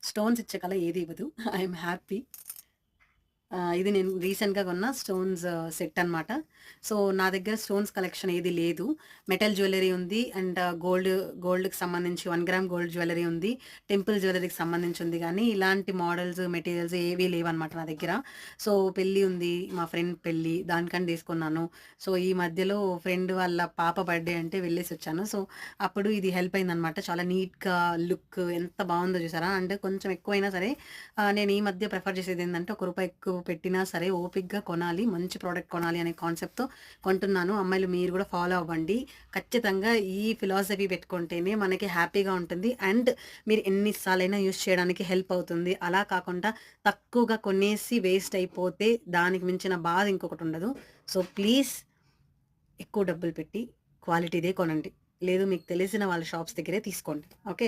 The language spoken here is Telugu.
స్టోన్స్ ఇచ్చే కల ఏది ఇవ్వదు. I'm happy. ఇది నేను రీసెంట్‌గా కొన్న స్టోన్స్ సెట్ అనమాట. సో, నా దగ్గర స్టోన్స్ కలెక్షన్ ఏది లేదు. మెటల్ జ్యువెల్లరీ ఉంది. అండ్ గోల్డ్‌కి సంబంధించి 1 గ్రామ్ గోల్డ్ జ్యువెల్లరీ ఉంది. టెంపుల్ జ్యువెల్లరీకి సంబంధించి ఉంది గానీ, ఇలాంటి మోడల్స్, మెటీరియల్స్ ఏవి లేవనమాట నా దగ్గర. సో, పెళ్లి ఉంది. మా ఫ్రెండ్ పెళ్లి. దానికని తీసుకున్నాను. సో, ఈ మధ్యలో ఫ్రెండ్ వాళ్ళ పాప బర్త్‌డే అంటే వెళ్ళేసొచ్చాను. సో, అప్పుడు ఇది హెల్ప్ అయిందనమాట. చాలా నీట్‌గా లుక్ ఎంత బావుందో చూసారా? అంటే కొంచెం ఎక్కువైనా సరే నేను ఈ మధ్య ప్రిఫర్ చేసేదేందంటే, ఒక రూపాయి ఎక్కువ పెట్టినా సరే ఓపికగా కొనాలి. మంచి ప్రొడక్ట్ కొనాలి అనే కాన్సెప్ట్‌తో కొంటున్నాను. అమ్మాయిలు మీరు గూడా ఫాలో అవ్వండి. ఖచ్చితంగా ఈ ఫిలాసఫీ పెట్టుకుంటేనే మనకి హ్యాపీగా ఉంటుంది. అండ్ మీరు ఎన్ని సార్లైనా యూజ్ చేయడానికి హెల్ప్ అవుతుంది. అలా కాకుండా తక్కువగా కొనేసి వేస్ట్ అయిపోతే దానికి మించిన బాధ ఇంకొకటుండదు. సో, ప్లీజ్ ఎక్కువ డబ్బులు పెట్టి క్వాలిటీదే కొనండి. లేదు మీకు తెలిసిన వాళ్ళ షాప్స్ దగ్గరే తీసుకోండి. ఓకే.